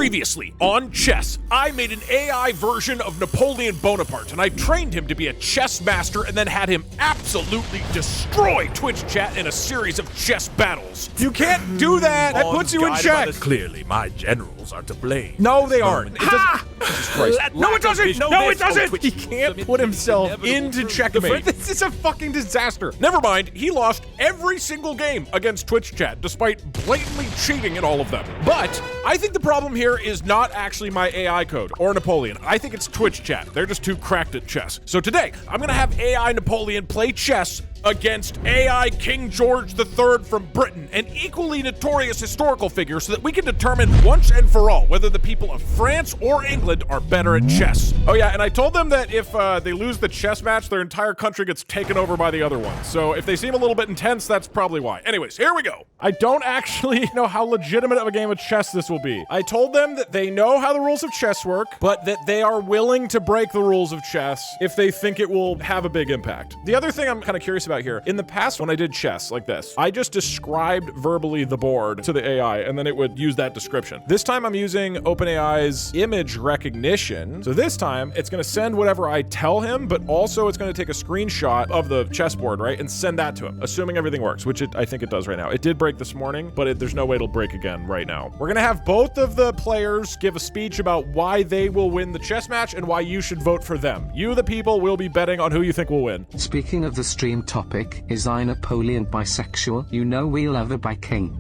Previously on chess, I made an AI version of Napoleon Bonaparte, and I trained him to be a chess master and then had him absolutely destroy Twitch chat in a series of chess battles. You can't do that! That puts you in check! Clearly, my generals are to blame. No, they aren't. Jesus Christ. No, it doesn't! No, it doesn't! Twitch. He can't put himself into checkmate. This is a fucking disaster. Never mind, he lost every single game against Twitch chat, despite blatantly cheating in all of them. But I think the problem here is not actually my AI code or Napoleon. I think it's Twitch chat. They're just too cracked at chess. So today, I'm gonna have AI Napoleon play chess against AI King George III from Britain, an equally notorious historical figure, so that we can determine once and for all whether the people of France or England are better at chess. Oh yeah, and I told them that if they lose the chess match, their entire country gets taken over by the other one. So if they seem a little bit intense, that's probably why. Anyways, here we go. I don't actually know how legitimate of a game of chess this will be. I told them that they know how the rules of chess work, but that they are willing to break the rules of chess if they think it will have a big impact. The other thing I'm kind of curious about here, in the past when I did chess like this, I just described verbally the board to the AI and then it would use that description. This time I'm using OpenAI's image recognition. So this time it's gonna send whatever I tell him, but also it's gonna take a screenshot of the chessboard, right? And send that to him, assuming everything works, which I think it does right now. It did break this morning, but there's no way it'll break again right now. We're gonna have both of the players give a speech about why they will win the chess match and why you should vote for them. You, the people, will be betting on who you think will win. Speaking of the stream topic, is I Napoleon bisexual? You know we love a bi king.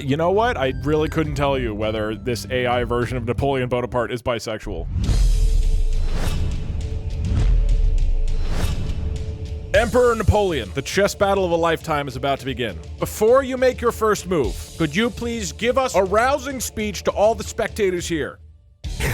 You know what? I really couldn't tell you whether this AI version of Napoleon Bonaparte is bisexual. Emperor Napoleon, the chess battle of a lifetime is about to begin. Before you make your first move, could you please give us a rousing speech to all the spectators here?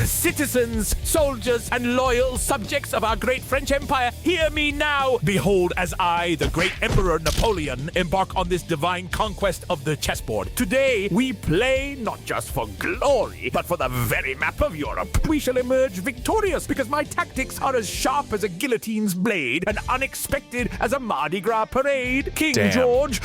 Citizens, soldiers, and loyal subjects of our great French Empire, hear me now. Behold, as I, the great Emperor Napoleon, embark on this divine conquest of the chessboard. Today, we play not just for glory, but for the very map of Europe. We shall emerge victorious because my tactics are as sharp as a guillotine's blade and unexpected as a Mardi Gras parade. King George,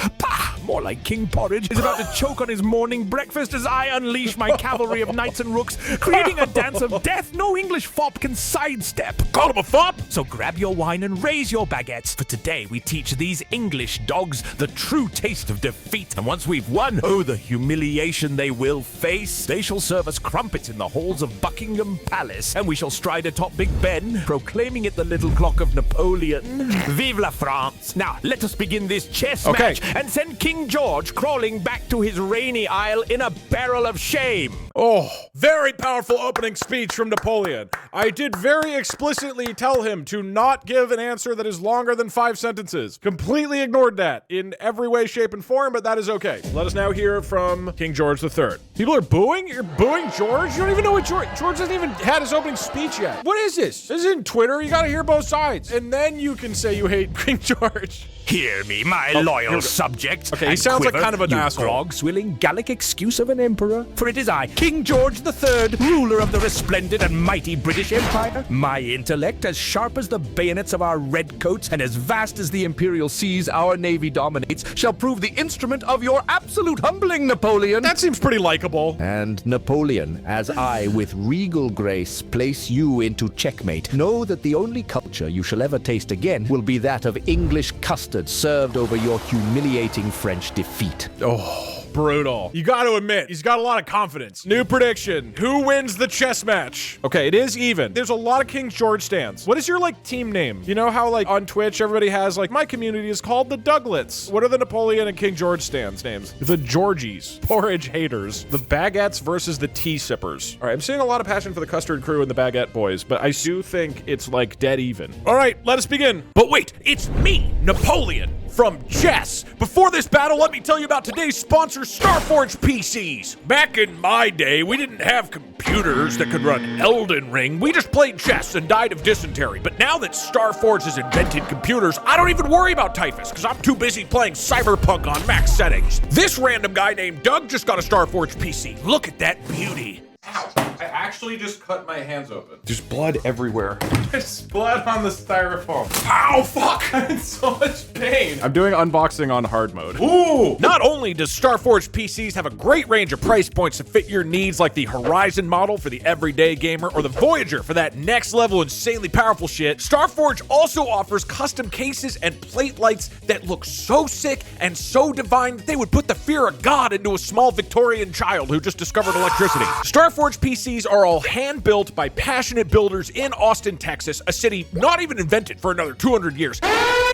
more like King Porridge, is about to choke on his morning breakfast as I unleash my cavalry of knights and rooks, creating a dance of death no English fop can sidestep. Call him a fop? So grab your wine and raise your baguettes, for today we teach these English dogs the true taste of defeat. And once we've won, oh, the humiliation they will face. They shall serve us crumpets in the halls of Buckingham Palace, and we shall stride atop Big Ben, proclaiming it the little clock of Napoleon. Vive la France! Now, let us begin this chess match and send King George crawling back to his rainy isle in a barrel of shame. Oh, very powerful opening speech from Napoleon. I did very explicitly tell him to not give an answer that is longer than 5 sentences. Completely ignored that in every way, shape, and form, but that is okay. Let us now hear from King George III. People are booing? You're booing George? You don't even know what George hasn't even had his opening speech yet. What is this? This isn't Twitter. You gotta hear both sides. And then you can say you hate King George. Hear me, my loyal subjects. Okay, he sounds like kind of an asshole. Grog-swilling Gallic excuse of an emperor. For it is I, King George III, ruler of the resplendent and mighty British Empire. My intellect, as sharp as the bayonets of our redcoats, and as vast as the imperial seas our navy dominates, shall prove the instrument of your absolute humbling, Napoleon. That seems pretty likable. And Napoleon, as I, with regal grace, place you into checkmate, know that the only culture you shall ever taste again will be that of English custard served over your humiliating French defeat. Oh, brutal. You got to admit, he's got a lot of confidence. New prediction. Who wins the chess match? Okay, it is even. There's a lot of King George stands. What is your, team name? You know how, on Twitch, everybody has, my community is called the Douglets. What are the Napoleon and King George stands names? The Georgies. Porridge haters. The Baguettes versus the Tea Sippers. All right, I'm seeing a lot of passion for the Custard Crew and the Baguette Boys, but I do think it's, dead even. All right, let us begin. But wait, it's me, Napoleon, from chess. Before this battle, let me tell you about today's sponsor, Starforge PCs. Back in my day, we didn't have computers that could run Elden Ring. We just played chess and died of dysentery. But now that Starforge has invented computers, I don't even worry about typhus, because I'm too busy playing Cyberpunk on max settings. This random guy named Doug just got a Starforge PC. Look at that beauty. Ow. I actually actually just cut my hands open. There's blood everywhere. There's blood on the styrofoam. Ow, fuck! I'm in so much pain. I'm doing unboxing on hard mode. Ooh! Not only does Starforged PCs have a great range of price points to fit your needs, like the Horizon model for the everyday gamer or the Voyager for that next level insanely powerful shit, Starforge also offers custom cases and plate lights that look so sick and so divine that they would put the fear of God into a small Victorian child who just discovered electricity. Starforge PCs are all hand-built by passionate builders in Austin, Texas, a city not even invented for another 200 years.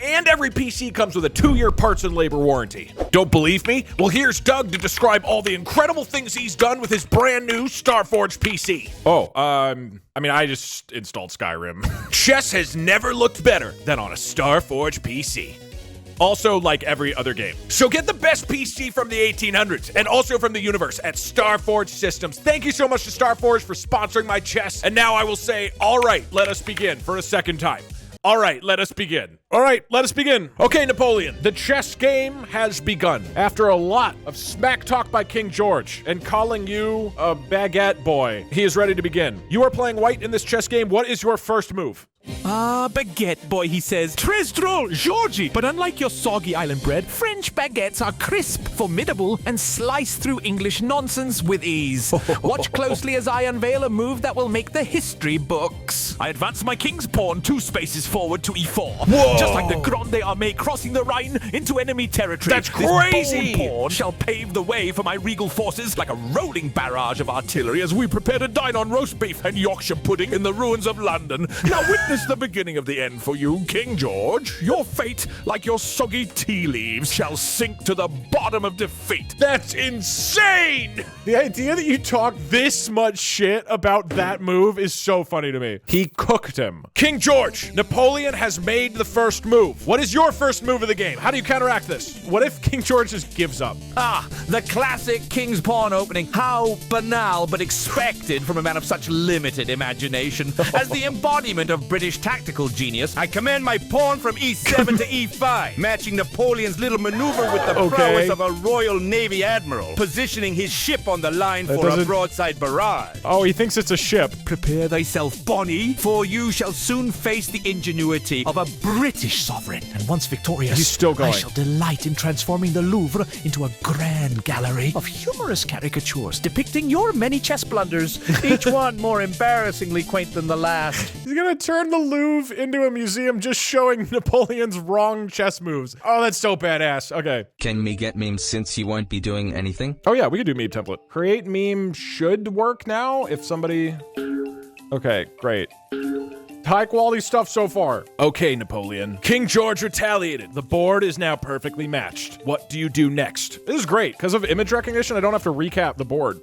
And every PC comes with a 2-year parts and labor warranty. Don't believe me? Well, here's Doug to describe all the incredible things he's done with his brand new Starforge PC. I just installed Skyrim. Chess has never looked better than on a Starforge PC. Also, like every other game. So get the best PC from the 1800s and also from the universe at Starforge Systems. Thank you so much to Starforge for sponsoring my chess. And now I will say, all right, let us begin for a second time. All right, let us begin. All right, let us begin. Okay, Napoleon, the chess game has begun. After a lot of smack talk by King George and calling you a baguette boy, he is ready to begin. You are playing white in this chess game. What is your first move? Baguette boy, he says. Très drôle, Georgie. But unlike your soggy island bread, French baguettes are crisp, formidable, and slice through English nonsense with ease. Watch closely as I unveil a move that will make the history books. I advance my king's pawn 2 spaces forward to e4. Whoa! Just like the Grande Armée crossing the Rhine into enemy territory. That's crazy! This bold pawn shall pave the way for my regal forces like a rolling barrage of artillery as we prepare to dine on roast beef and Yorkshire pudding in the ruins of London. Now witness the beginning of the end for you, King George. Your fate, like your soggy tea leaves, shall sink to the bottom of defeat. That's insane! The idea that you talk this much shit about that move is so funny to me. He cooked him. King George, Napoleon has made the first move. What is your first move of the game? How do you counteract this? What if King George just gives up? The classic king's pawn opening. How banal, but expected from a man of such limited imagination. As the embodiment of British tactical genius, I command my pawn from e7 to e5, matching Napoleon's little maneuver with the prowess of a Royal Navy admiral, positioning his ship on the line for a broadside barrage. Oh, he thinks it's a ship. Prepare thyself, Bonnie, for you shall soon face the ingenuity of a British sovereign. And once victorious, he's still going. I shall delight in transforming the Louvre into a grand gallery of humorous caricatures depicting your many chess blunders, each one more embarrassingly quaint than the last. He's gonna turn the Louvre into a museum just showing Napoleon's wrong chess moves. Oh, that's so badass. Okay. Can me get memes since you won't be doing anything? Oh yeah, we can do meme template. Create meme should work now if somebody... Okay, great. High quality stuff so far. Okay, Napoleon. King George retaliated. The board is now perfectly matched. What do you do next? This is great. Because of image recognition, I don't have to recap the board.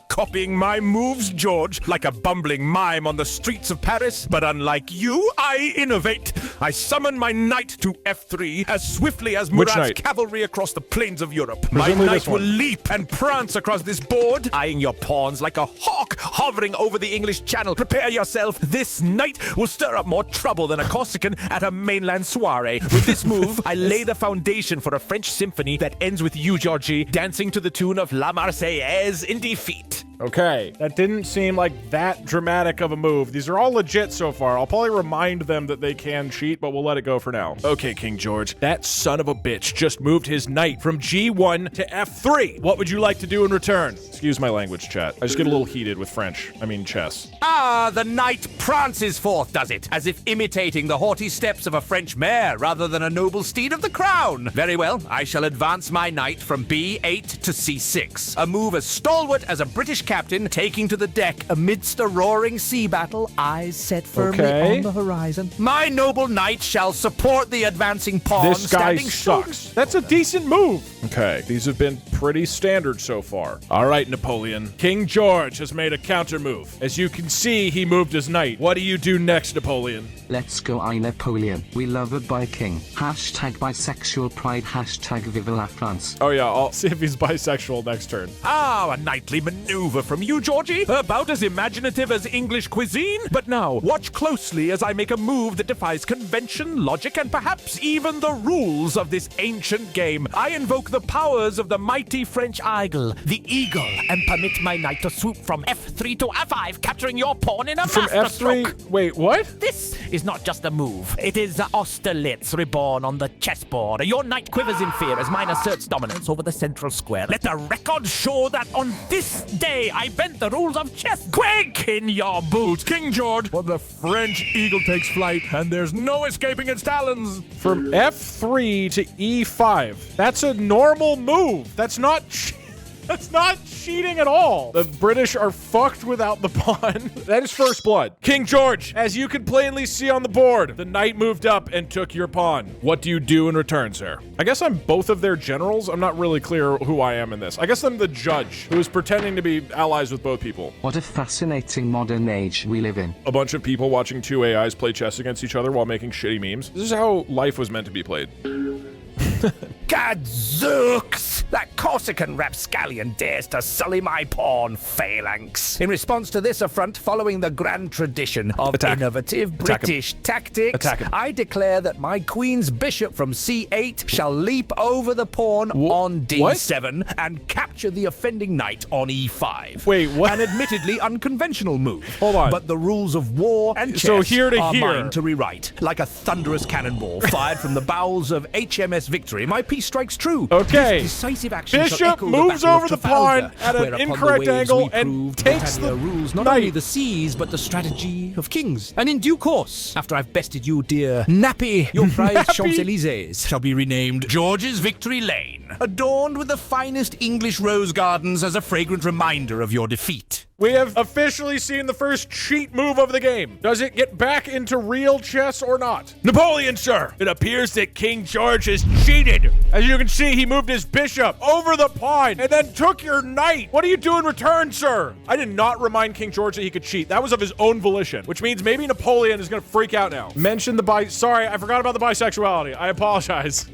Copying my moves, George, like a bumbling mime on the streets of Paris. But unlike you, I innovate. I summon my knight to f3 as swiftly as Murat's cavalry across the plains of Europe. Presumably my knight will leap and prance across this board, eyeing your pawns like a hawk hovering over the English Channel. Prepare yourself. This knight will stir up more trouble than a Corsican at a mainland soiree. With this move, I lay the foundation for a French symphony that ends with you, Georgie, dancing to the tune of La Marseillaise in defeat. Okay, that didn't seem like that dramatic of a move. These are all legit so far. I'll probably remind them that they can cheat, but we'll let it go for now. Okay, King George, that son of a bitch just moved his knight from G1 to F3. What would you like to do in return? Excuse my language, chat. I just get a little heated with French. I mean, chess. The knight prances forth, does it? As if imitating the haughty steps of a French mare rather than a noble steed of the crown. Very well, I shall advance my knight from B8 to C6. A move as stalwart as a British captain taking to the deck amidst a roaring sea battle, eyes set firmly on the horizon. My noble knight shall support the advancing pawn. This guy sucks. That's a decent move. Okay, these have been pretty standard so far. All right, Napoleon. King George has made a counter move. As you can see, he moved his knight. What do you do next, Napoleon? Let's go I Napoleon. We love it by King. Hashtag bisexual pride. Hashtag vive la France. Oh yeah, I'll see if he's bisexual next turn. A knightly maneuver maneuver from you, Georgie. About as imaginative as English cuisine. But now, watch closely as I make a move that defies convention, logic, and perhaps even the rules of this ancient game. I invoke the powers of the mighty French eagle, the eagle, and permit my knight to swoop from F3 to F5, capturing your pawn in a From masterstroke. F3? Wait, what? This is not just a move. It is Austerlitz reborn on the chessboard. Your knight quivers in fear as mine asserts dominance over the central square. Let the record show that on this day I bent the rules of chess. Quake in your boots, King George, for the French eagle takes flight, and there's no escaping its talons. From F3 to E5. That's a normal move. That's not cheating at all. The British are fucked without the pawn. That is first blood. King George, as you can plainly see on the board, the knight moved up and took your pawn. What do you do in return, sir? I guess I'm both of their generals. I'm not really clear who I am in this. I guess I'm the judge who is pretending to be allies with both people. What a fascinating modern age we live in. A bunch of people watching two AIs play chess against each other while making shitty memes. This is how life was meant to be played. Gadzooks! That Corsican rapscallion dares to sully my pawn phalanx. In response to this affront, following the grand tradition of innovative British tactics, I declare that my queen's bishop from C8 shall leap over the pawn on D7 and capture the offending knight on E5. Wait, what? An admittedly unconventional move. Hold on. But the rules of war and chess So here to are here. mine to rewrite. Like a thunderous cannonball fired from the bowels of HMS Victory, my piece strikes true. Okay. This decisive action shall Bishop echo moves the Battle over of the Trafalgar, pawn at an whereupon the incorrect waves angle we and proved takes Britannia the rules not knight. only the seas, but the strategy of kings. And in due course, after I've bested you, dear Nappy, your prized Champs-Élysées shall be renamed George's Victory Lane, adorned with the finest English rose gardens as a fragrant reminder of your defeat. We have officially seen the first cheat move of the game. Does it get back into real chess or not? Napoleon, sir! It appears that King George has cheated. As you can see, he moved his bishop over the pawn and then took your knight. What do you do in return, sir? I did not remind King George that he could cheat. That was of his own volition, which means maybe Napoleon is gonna freak out now. Mention the sorry, I forgot about the bisexuality. I apologize.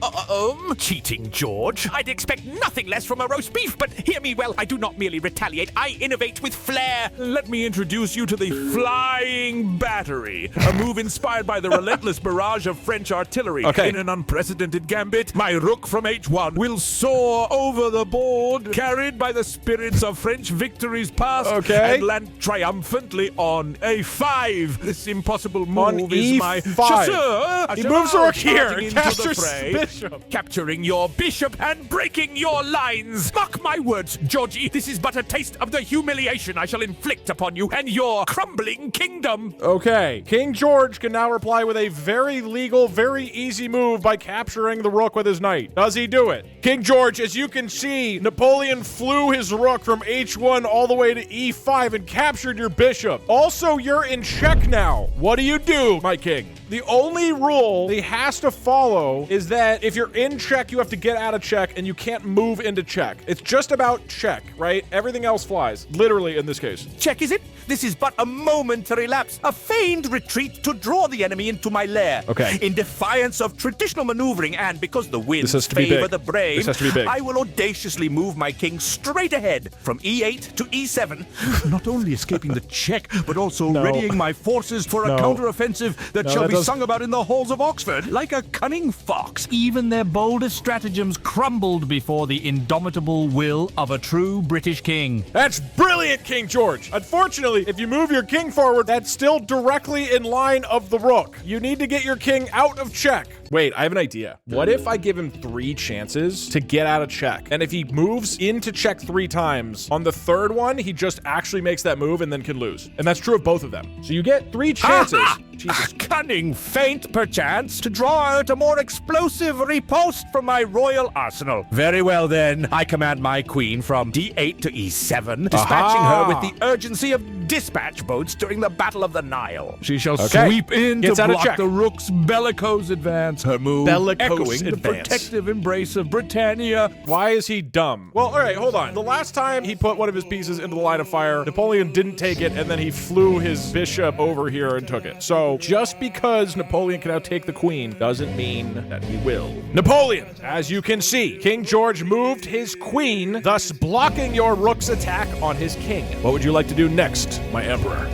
Cheating, George? I'd expect nothing less from a roast beef, but hear me well, I do not merely retaliate, I innovate with flair. Let me introduce you to the Flying Battery, a move inspired by the relentless barrage of French artillery. Okay. In an unprecedented gambit, my rook from H1 will soar over the board, carried by the spirits of French victories past, and land triumphantly on A5. This impossible move On is my E5. chasseur. He moves the rook here, Charging into the captures fray, bishop. capturing your bishop and breaking your lines. Mark my words, Georgie, this is but a taste of the humiliation I shall inflict upon you and your crumbling kingdom. Okay, King George can now reply with a very legal, very easy move by capturing the rook with his knight. Does he do it? King George, as you can see, Napoleon flew his rook from H1 all the way to E5 and captured your bishop. Also, you're in check now. What do you do, my king? The only rule he has to follow is that if you're in check, you have to get out of check and you can't move into check. It's just about check, right? Everything else flies, literally in this case. Check, is it? This is but a momentary lapse, a feigned retreat to draw the enemy into my lair. Okay. In defiance of traditional maneuvering and because the winds has to be favor big. the brave, This has to be big. I will audaciously move my king straight ahead from E8 to E7, not only escaping the check, but also readying my forces for a counteroffensive that shall be sung about in the halls of Oxford. Like a cunning fox, Even their boldest stratagems crumbled before the indomitable will of a true British king. That's brilliant, King George. Unfortunately, if you move your king forward, that's still directly in line of the rook. You need to get your king out of check. Wait, I have an idea. What if I give him 3 chances to get out of check? And if he moves into check 3 times, on the 3rd one, he just actually makes that move and then can lose. And that's true of both of them. So you get 3 chances. Jesus. Cunning feint, perchance, to draw out a more explosive riposte from my royal arsenal. Very well, then. I command my queen from D8 to E7, dispatching her with the urgency of dispatch boats during the Battle of the Nile. She shall Okay. sweep in Gets to out of block check. the rook's bellicose advance. Her move Bellicose echoing the advance. protective embrace of Britannia. Why is he dumb? Well, all right, hold on. The last time he put one of his pieces into the line of fire, Napoleon didn't take it, and then he flew his bishop over here and took it. So just because Napoleon can now take the queen doesn't mean that he will. Napoleon, as you can see, King George moved his queen, thus blocking your rook's attack on his king. What would you like to do next, my emperor?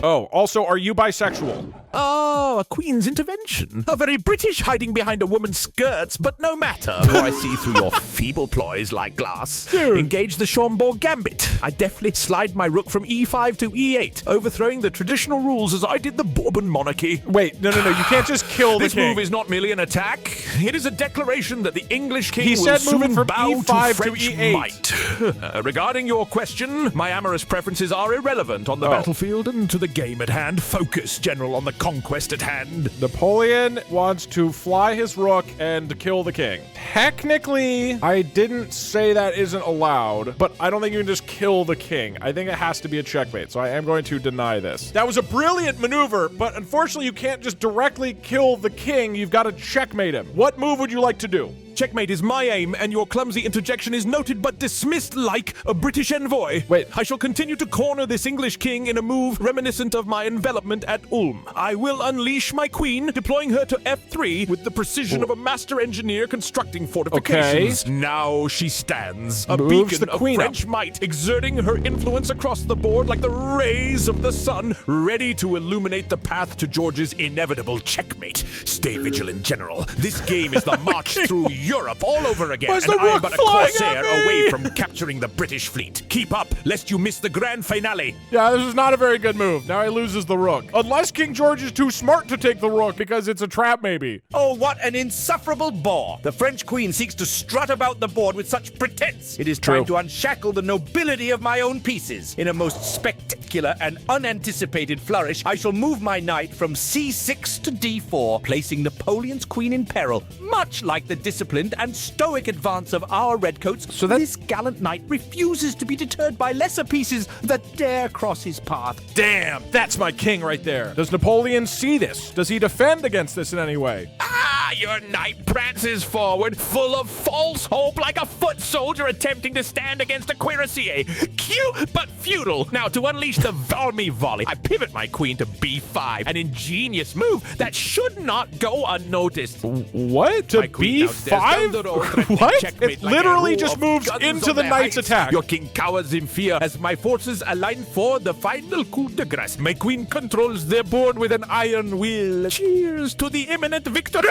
Oh, also, are you bisexual? Oh, a queen's intervention. A very British hiding behind a woman's skirts, but no matter. For I see through your feeble ploys like glass. Dude. Engage the Schomburg gambit. I deftly slide my rook from e5 to e8, overthrowing the traditional rules as I did the Bourbon monarchy. Wait, no, you can't just kill the This king. move is not merely an attack. It is a declaration that the English king He will said move it soon from bow E5 to to French E8. might. Regarding your question, my amorous preferences are irrelevant on the battlefield and to the game at hand. Focus, General, on the conquest at hand. Napoleon wants to fly his rook and kill the king. Technically, I didn't say that isn't allowed, but I don't think you can just kill the king. I think it has to be a checkmate, so I am going to deny this. That was a brilliant maneuver, but unfortunately you can't just directly kill the king. You've got to checkmate him. What move would you like to do? Checkmate is my aim, and your clumsy interjection is noted but dismissed like a British envoy. Wait. I shall continue to corner this English king in a move reminiscent of my envelopment at Ulm. I will unleash my queen, deploying her to f3 with the precision of a master engineer constructing fortifications. Now she stands, a Moves beacon the of queen up. French might, exerting her influence across the board like the rays of the sun, ready to illuminate the path to George's inevitable checkmate. Stay vigilant, General. This game is the march through Europe all over again, Why's and the I am rook but a flying corsair at me? away from capturing the British fleet. Keep up, lest you miss the grand finale. Yeah, this is not a very good move. Now he loses the rook. Unless King George is too smart to take the rook because it's a trap, maybe. Oh, what an insufferable bore! The French queen seeks to strut about the board with such pretense. It is trying to unshackle the nobility of my own pieces. In a most spectacular and unanticipated flourish, I shall move my knight from c6 to d4, placing Napoleon's queen in peril, much like the disciplined and stoic advance of our redcoats. So this gallant knight refuses to be deterred by lesser pieces that dare cross his path. Damn, that's my king right there. Does Napoleon see this? Does he defend against this in any way? Ah, your knight prances forward, full of false hope, like a foot soldier attempting to stand against a cuirassier. Cute but futile. Now, to unleash the Valmy volley, I pivot my queen to b5, an ingenious move that should not go unnoticed. What? To My queen now stares down b5? the road, threatening What? checkmate It like a literally row just of moves guns into on the their knight's heights. attack. Your king cowers in fear as my forces align for the final coup de grace. My queen controls their board with an iron will. Cheers to the imminent victory!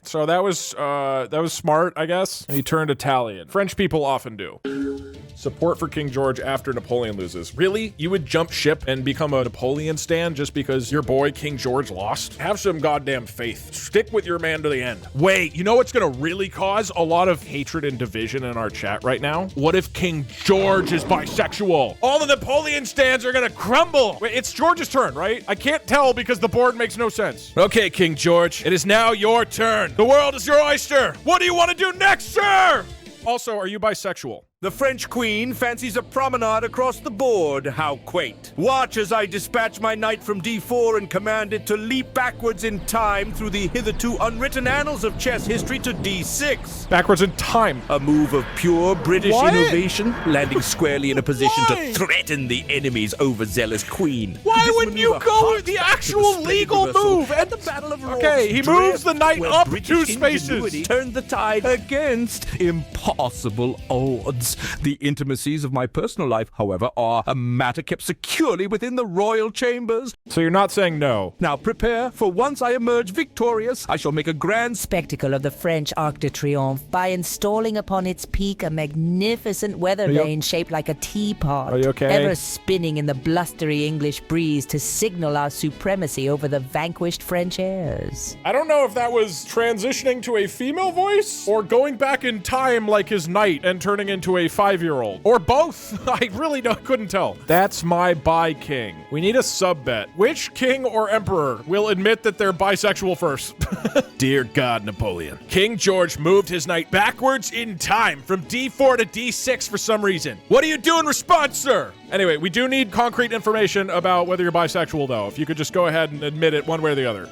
So that was smart, I guess. He turned Italian. French people often do. Support for King George after Napoleon loses. Really? You would jump ship and become a Napoleon stan just because your boy King George lost? Have some goddamn faith. Stick with your man to the end. Wait, you know what's gonna really cause a lot of hatred and division in our chat right now? What if King George is bisexual? All the Napoleon stans are gonna crumble. Wait, it's George's turn, right? I can't tell because the board makes no sense. Okay, King George, it is now your turn. The world is your oyster. What do you want to do next, sir? Also, are you bisexual? The French queen fancies a promenade across the board. How quaint. Watch as I dispatch my knight from d4 and command it to leap backwards in time through the hitherto unwritten annals of chess history to d6. Backwards in time. A move of pure British What? innovation, landing squarely in a position Why? to threaten the enemy's overzealous queen. Why This wouldn't you maneuver go with the harks back to actual splendid legal reversal move? at the Battle of Okay, he Rorke's moves the Drift, knight where up British 2 spaces. ingenuity turned the tide against Impossible odds. The intimacies of my personal life, however, are a matter kept securely within the royal chambers. So you're not saying no. Now prepare, for once I emerge victorious, I shall make a grand spectacle of the French Arc de Triomphe by installing upon its peak a magnificent weather you- vane shaped like a teapot, Are you okay? ever spinning in the blustery English breeze to signal our supremacy over the vanquished French airs. I don't know if that was transitioning to a female voice or going back in time like his knight and turning into a 5-year-old. Or both. I really couldn't tell. That's my bi king. We need a sub-bet. Which king or emperor will admit that they're bisexual first? Dear God, Napoleon. King George moved his knight backwards in time from D4 to D6 for some reason. What do you do in response, sir? Anyway, we do need concrete information about whether you're bisexual, though. If you could just go ahead and admit it one way or the other.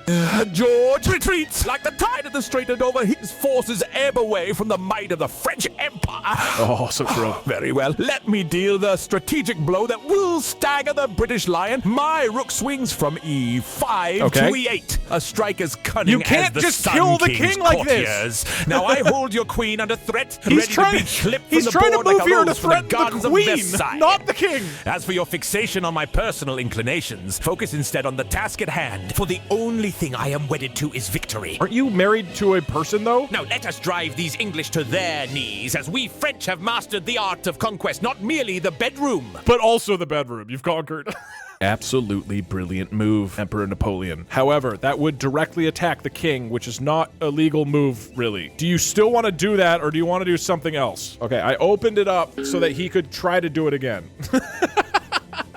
George retreats like the tide of the Strait of Dover. His forces ebb away from the might of the French Empire. Oh, so true. Very well. Let me deal the strategic blow that will stagger the British lion. My rook swings from E5 to E8. A strike as cunning You can't as the just Sun kill the King's king like courtiers. Now I hold your queen under threat, He's ready trying to be clipped he's from the trying board to move like a here to rose from the threaten gardens the of queen, Versailles. not the king. As for your fixation on my personal inclinations, focus instead on the task at hand. For the only thing I am wedded to is victory. Aren't you married to a person, though? Now let us drive these English to their knees, as we French have mastered the art of conquest, not merely the bedroom. But also the bedroom. You've conquered. Absolutely brilliant move, Emperor Napoleon. However, that would directly attack the king, which is not a legal move, really. Do you still want to do that, or do you want to do something else? Okay, I opened it up so that he could try to do it again.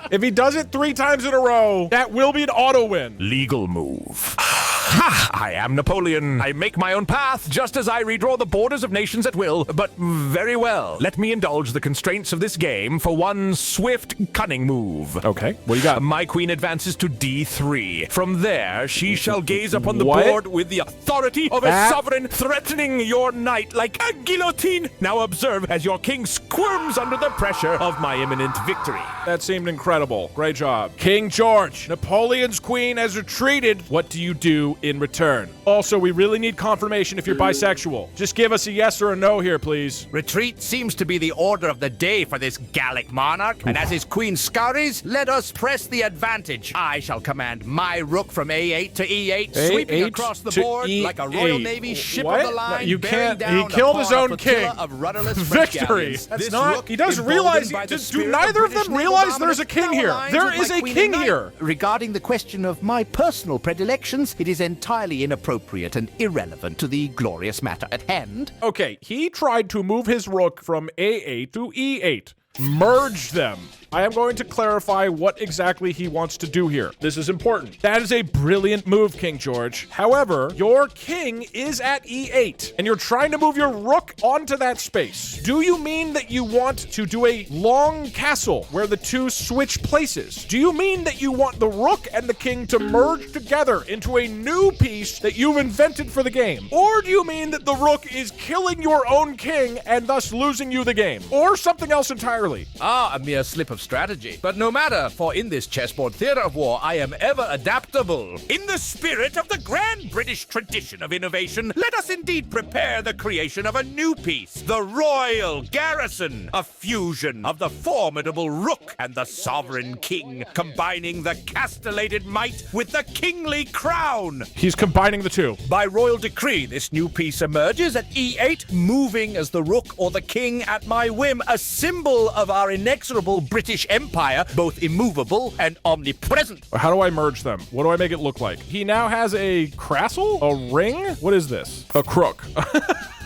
If he does it 3 times in a row, that will be an auto win. Legal move. Ha! I am Napoleon. I make my own path, just as I redraw the borders of nations at will. But very well. Let me indulge the constraints of this game for one swift, cunning move. Okay, what do you got? My queen advances to D3. From there, she shall gaze upon the What? board with the authority of a sovereign, threatening your knight like a guillotine. Now observe as your king squirms under the pressure of my imminent victory. That seemed incredible. Great job. King George, Napoleon's queen has retreated. What do you do in return? Also, we really need confirmation if you're bisexual. Just give us a yes or a no here, please. Retreat seems to be the order of the day for this Gallic monarch, and as his queen scurries, let us press the advantage. I shall command my rook from A8 to E8, sweeping A8 across the to board like a Royal E8. Navy ship What? of the line. No, you bearing can't. down He killed upon his a own flotilla king. of rudderless French Victory. galleons. That's This not. rook, He doesn't emboldened realize. by the Do spirit neither of British them naval realize there's a dominance, king now here? aligns There with is my a queen king and knight. here. Regarding the question of my personal predilections, it is entirely inappropriate and irrelevant to the glorious matter at hand. Okay, he tried to move his rook from A8 to E8. Merge them. I am going to clarify what exactly he wants to do here. This is important. That is a brilliant move, King George. However, your king is at E8, and you're trying to move your rook onto that space. Do you mean that you want to do a long castle where the two switch places? Do you mean that you want the rook and the king to merge together into a new piece that you've invented for the game? Or do you mean that the rook is killing your own king and thus losing you the game? Or something else entirely? A mere slip of strategy. But no matter, for in this chessboard theater of war, I am ever adaptable. In the spirit of the grand British tradition of innovation, let us indeed prepare the creation of a new piece, the Royal Garrison, a fusion of the formidable rook and the sovereign king, combining the castellated might with the kingly crown. He's combining the two. By royal decree, this new piece emerges at E8, moving as the rook or the king at my whim, a symbol of our inexorable British Empire, both immovable and omnipresent. How do I merge them? What do I make it look like? He now has a castle? A ring? What is this? A crook.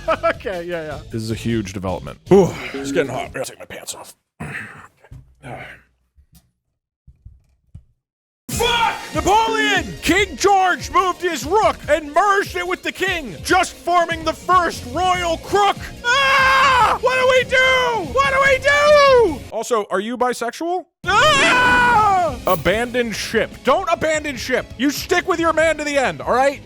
Okay, yeah. This is a huge development. Ooh, it's getting hot. I gotta take my pants off. Fuck! Napoleon! King George moved his rook and merged it with the king, just forming the first royal crook. Ah! What do we do? What do we do? Also, are you bisexual? Ah! Abandon ship. Don't abandon ship. You stick with your man to the end, all right?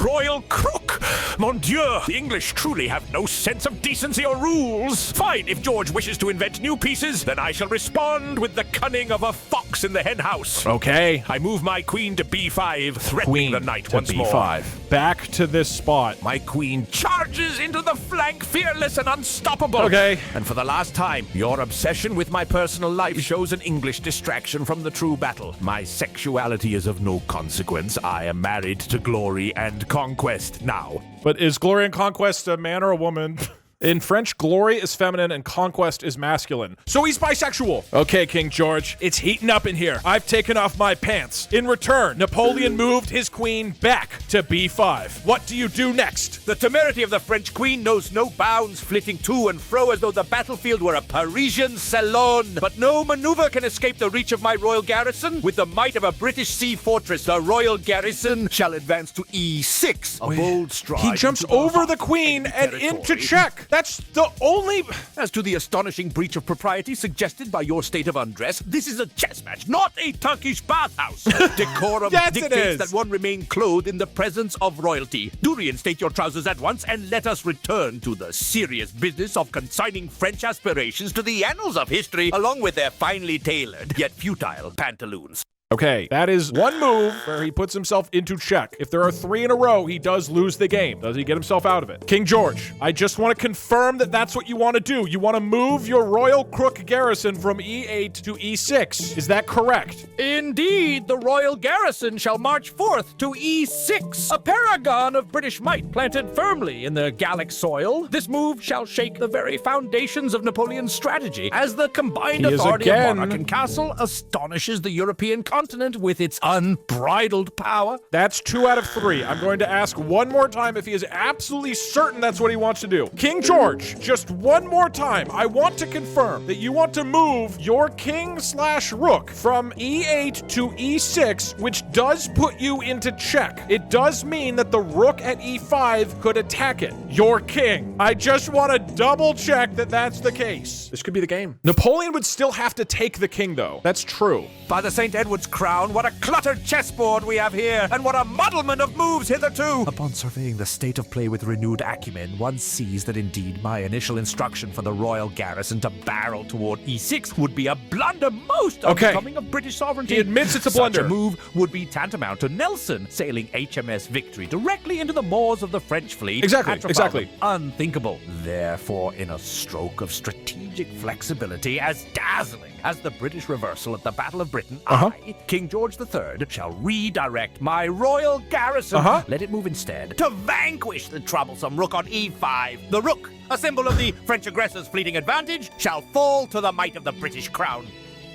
Royal crook! Mon Dieu! The English truly have no sense of decency or rules. Fine, if George wishes to invent new pieces, then I shall respond with the cunning of a fox in the henhouse. Okay. I move my queen to B5, threatening the knight once more. B5. Back to this spot. My queen charges into the flank, fearless and unstoppable. Okay. And for the last time, your obsession with my personal life shows an English distraction from the true battle. My sexuality is of no consequence. I am married to glory and conquest now. But is glory and conquest a man or a woman? In French, glory is feminine and conquest is masculine. So he's bisexual. Okay, King George, it's heating up in here. I've taken off my pants. In return, Napoleon moved his queen back to b5. What do you do next? The temerity of the French queen knows no bounds, flitting to and fro as though the battlefield were a Parisian salon. But no maneuver can escape the reach of my royal garrison. With the might of a British sea fortress, the royal garrison shall advance to e6. A bold stride. He jumps over the queen and into check. That's the only... As to the astonishing breach of propriety suggested by your state of undress, this is a chess match, not a Turkish bathhouse. Decorum Yes, it dictates is. that one remain clothed in the presence of royalty. Do reinstate your trousers at once and let us return to the serious business of consigning French aspirations to the annals of history, along with their finely tailored yet futile pantaloons. Okay, that is one move where he puts himself into check. If there are 3 in a row, he does lose the game. Does he get himself out of it? King George, I just want to confirm that that's what you want to do. You want to move your royal crook garrison from e8 to e6. Is that correct? Indeed, the royal garrison shall march forth to e6, a paragon of British might planted firmly in the Gallic soil. This move shall shake the very foundations of Napoleon's strategy, as the combined authority of monarch and castle astonishes the European continent with its unbridled power. That's 2 out of 3. I'm going to ask one more time if he is absolutely certain that's what he wants to do. King George, just one more time. I want to confirm that you want to move your king/rook from e8 to e6, which does put you into check. It does mean that the rook at e5 could attack it. Your king. I just want to double check that that's the case. This could be the game. Napoleon would still have to take the king, though. That's true. By the St. Edward's crown, what a cluttered chessboard we have here, and what a muddlement of moves hitherto! Upon surveying the state of play with renewed acumen, one sees that indeed my initial instruction for the royal garrison to barrel toward e6 would be a blunder most unbecoming of British sovereignty. He admits it's a blunder. Such a move would be tantamount to Nelson sailing HMS Victory directly into the maws of the French fleet. Exactly. Unthinkable. Therefore, in a stroke of strategic flexibility as dazzling as the British reversal at the Battle of Britain, I, King George III, shall redirect my royal garrison, let it move instead, to vanquish the troublesome rook on e5. The rook, a symbol of the French aggressor's fleeting advantage, shall fall to the might of the British crown.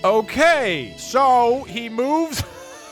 Okay, so he moves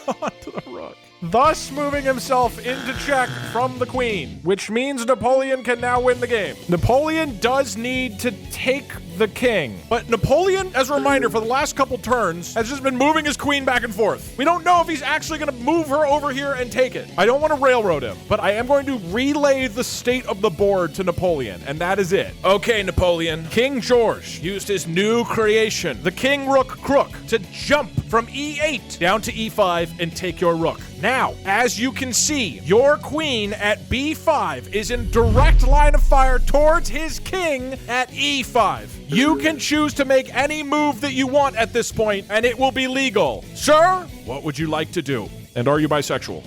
onto the rook, thus moving himself into check from the queen, which means Napoleon can now win the game. Napoleon does need to take the king, but Napoleon, as a reminder, for the last couple turns, has just been moving his queen back and forth. We don't know if he's actually going to move her over here and take it. I don't want to railroad him, but I am going to relay the state of the board to Napoleon, and that is it. Okay, Napoleon. King George used his new creation, the king rook crook, to jump from e8 down to e5 and take your rook. Now, as you can see, your queen at b5 is in direct line of fire towards his king at e5. You can choose to make any move that you want at this point, and it will be legal. Sir, what would you like to do? And are you bisexual?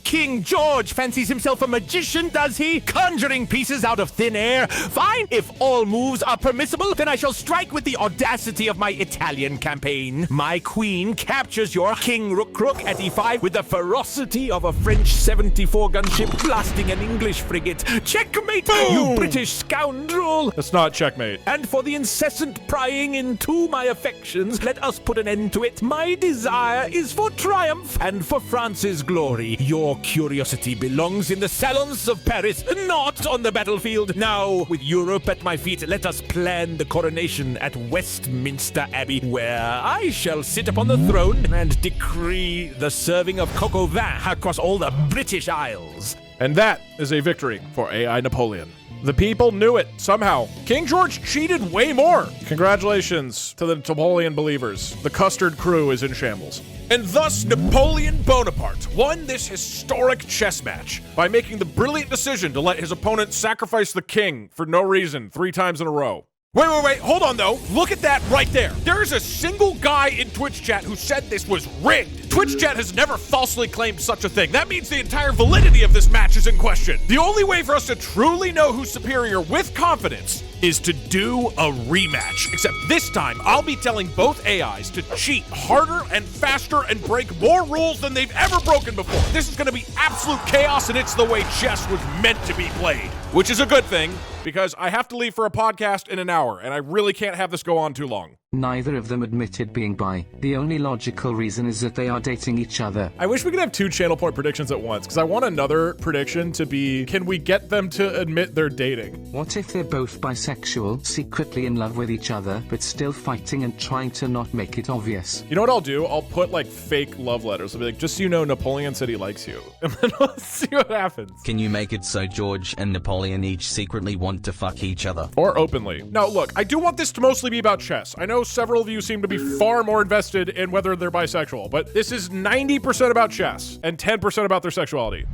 King George fancies himself a magician, does he? Conjuring pieces out of thin air? Fine, if all moves are permissible, then I shall strike with the audacity of my Italian campaign. My queen captures your king rook crook at e5 with the ferocity of a French 74 gunship blasting an English frigate. Checkmate, you British scoundrel! That's not checkmate. And for the incessant prying into my affections, let us put an end to it. My desire is for triumph and for France's glory. Your curiosity belongs in the salons of Paris, not on the battlefield. Now, with Europe at my feet, let us plan the coronation at Westminster Abbey, where I shall sit upon the throne and decree the serving of coq au vin across all the British Isles. And that is a victory for AI Napoleon. The people knew it, somehow. King George cheated way more. Congratulations to the Napoleon believers. The custard crew is in shambles. And thus, Napoleon Bonaparte won this historic chess match by making the brilliant decision to let his opponent sacrifice the king for no reason 3 times in a row. Wait, hold on though. Look at that right there. There is a single guy in Twitch chat who said this was rigged. Twitch chat has never falsely claimed such a thing. That means the entire validity of this match is in question. The only way for us to truly know who's superior with confidence is to do a rematch. Except this time, I'll be telling both AIs to cheat harder and faster and break more rules than they've ever broken before. This is gonna be absolute chaos, and it's the way chess was meant to be played. which is a good thing because I have to leave for a podcast in an hour, and I really can't have this go on too long. Neither of them admitted being bi. The only logical reason is that they are dating each other. I wish we could have 2 channel point predictions at once, because I want another prediction to be, can we get them to admit they're dating? What if they're both bisexual, secretly in love with each other, but still fighting and trying to not make it obvious? You know what I'll do? I'll put like fake love letters. I'll be like, just so you know, Napoleon said he likes you. And then we'll see what happens. Can you make it so George and Napoleon each secretly want to fuck each other? Or openly. Now, look, I do want this to mostly be about chess. I know several of you seem to be far more invested in whether they're bisexual, but this is 90% about chess and 10% about their sexuality.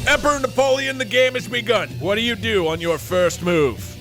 Emperor Napoleon, the game has begun. What do you do on your first move?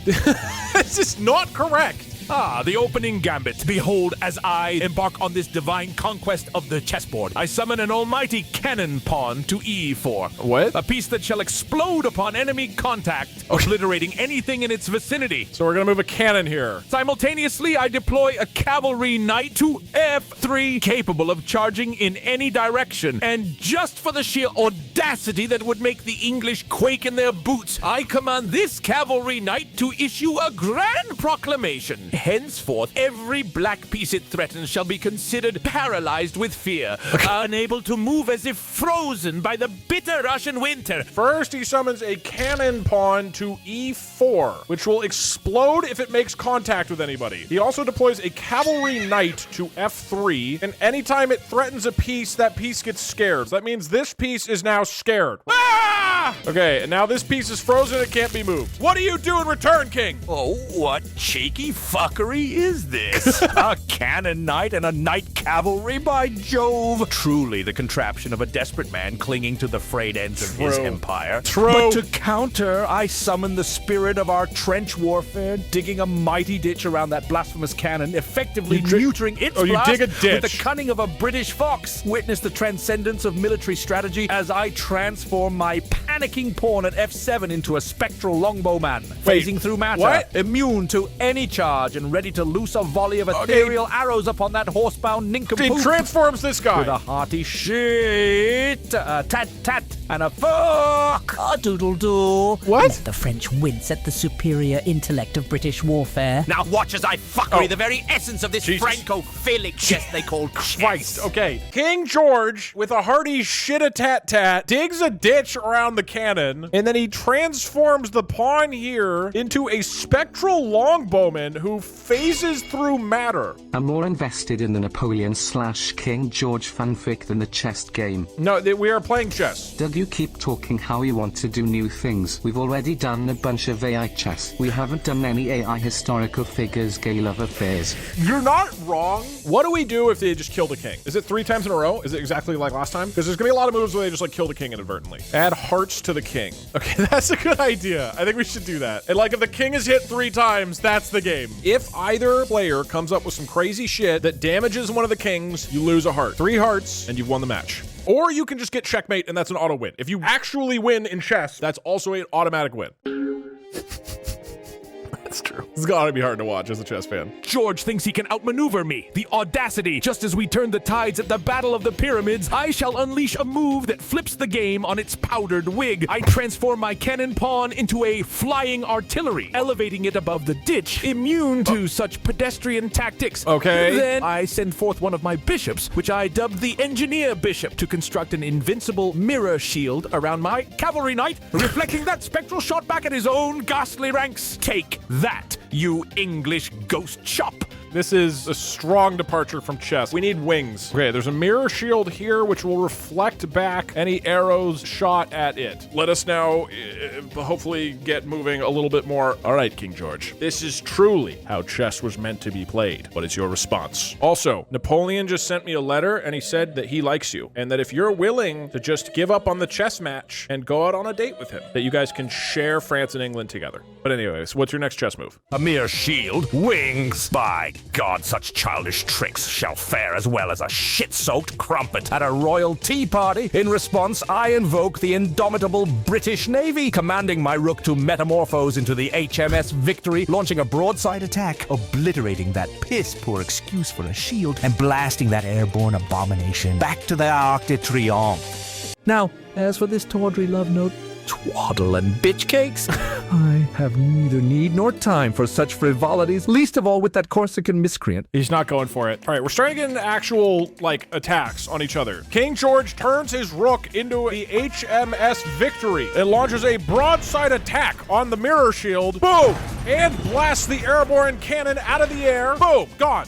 This is not correct. Ah, the opening gambit. Behold, as I embark on this divine conquest of the chessboard, I summon an almighty cannon pawn to E4. What? A piece that shall explode upon enemy contact, obliterating anything in its vicinity. So we're gonna move a cannon here. Simultaneously, I deploy a cavalry knight to F3, capable of charging in any direction. And just for the sheer audacity that would make the English quake in their boots, I command this cavalry knight to issue a grand proclamation. Henceforth, every black piece it threatens shall be considered paralyzed with fear, unable to move as if frozen by the bitter Russian winter. First, he summons a cannon pawn to E4, which will explode if it makes contact with anybody. He also deploys a cavalry knight to F3, and anytime it threatens a piece, that piece gets scared. So that means this piece is now scared. Ah! Okay, and now this piece is frozen, it can't be moved. What do you do in return, King? Oh, what cheeky fuckery is this? A cannon knight and a knight cavalry, by Jove! Truly the contraption of a desperate man clinging to the frayed ends of his empire. True. But to counter, I summon the spirit of our trench warfare, digging a mighty ditch around that blasphemous cannon, effectively neutering its blast dig a ditch. with the cunning of a British fox. Witness the transcendence of military strategy as I transform my panicking pawn at F7 into a spectral longbowman, phasing through matter, what? immune to any charge and ready to loose a volley of ethereal arrows upon that horsebound nincompoop. He transforms this guy. With a hearty shit, a tat-tat, and a fuck. A doodle-doo. What? Let the French wince at the superior intellect of British warfare. Now watch as I fuckery the very essence of this Franco-Philic chess they call Christ, okay. King George, with a hearty shit-a-tat-tat, digs a ditch around the cannon, and then he transforms the pawn here into a spectral longbowman who phases through matter. I'm more invested in the Napoleon/King George fanfic than the chess game. No, we are playing chess. Doug, you keep talking how you want to do new things. We've already done a bunch of AI chess. We haven't done any AI historical figures, gay love affairs. You're not wrong. What do we do if they just kill the king? Is it 3 times in a row? Is it exactly like last time? Because there's gonna be a lot of moves where they just like kill the king inadvertently. Add hearts to the king. Okay, that's a good idea. I think we should do that. And like if the king is hit 3 times, that's the game. If either player comes up with some crazy shit that damages one of the kings, you lose a heart. 3 hearts, and you've won the match. Or you can just get checkmate, and that's an auto win. If you actually win in chess, that's also an automatic win. That's true. It's gotta be hard to watch as a chess fan. George thinks he can outmaneuver me. The audacity. Just as we turn the tides at the Battle of the Pyramids, I shall unleash a move that flips the game on its powdered wig. I transform my cannon pawn into a flying artillery, elevating it above the ditch, immune to such pedestrian tactics. Okay. Then I send forth one of my bishops, which I dubbed the Engineer Bishop, to construct an invincible mirror shield around my cavalry knight, reflecting that spectral shot back at his own ghastly ranks. Take that, you English ghost chop. This is a strong departure from chess. We need wings. Okay, there's a mirror shield here which will reflect back any arrows shot at it. Let us now hopefully get moving a little bit more. All right, King George. This is truly how chess was meant to be played. What is your response? Also, Napoleon just sent me a letter and he said that he likes you and that if you're willing to just give up on the chess match and go out on a date with him, that you guys can share France and England together. But anyways, what's your next chess move? A mere shield? Wings? By God, such childish tricks shall fare as well as a shit-soaked crumpet at a royal tea party. In response, I invoke the indomitable British Navy, commanding my rook to metamorphose into the HMS Victory, launching a broadside attack, obliterating that piss-poor excuse for a shield, and blasting that airborne abomination back to the Arc de Triomphe. Now, as for this tawdry love note, twaddle and bitch cakes, I have neither need nor time for such frivolities, least of all with that Corsican miscreant. He's not going for it. All right, we're starting to get into actual, attacks on each other. King George turns his rook into the HMS Victory and launches a broadside attack on the mirror shield. Boom! And blasts the airborne cannon out of the air. Boom! Gone.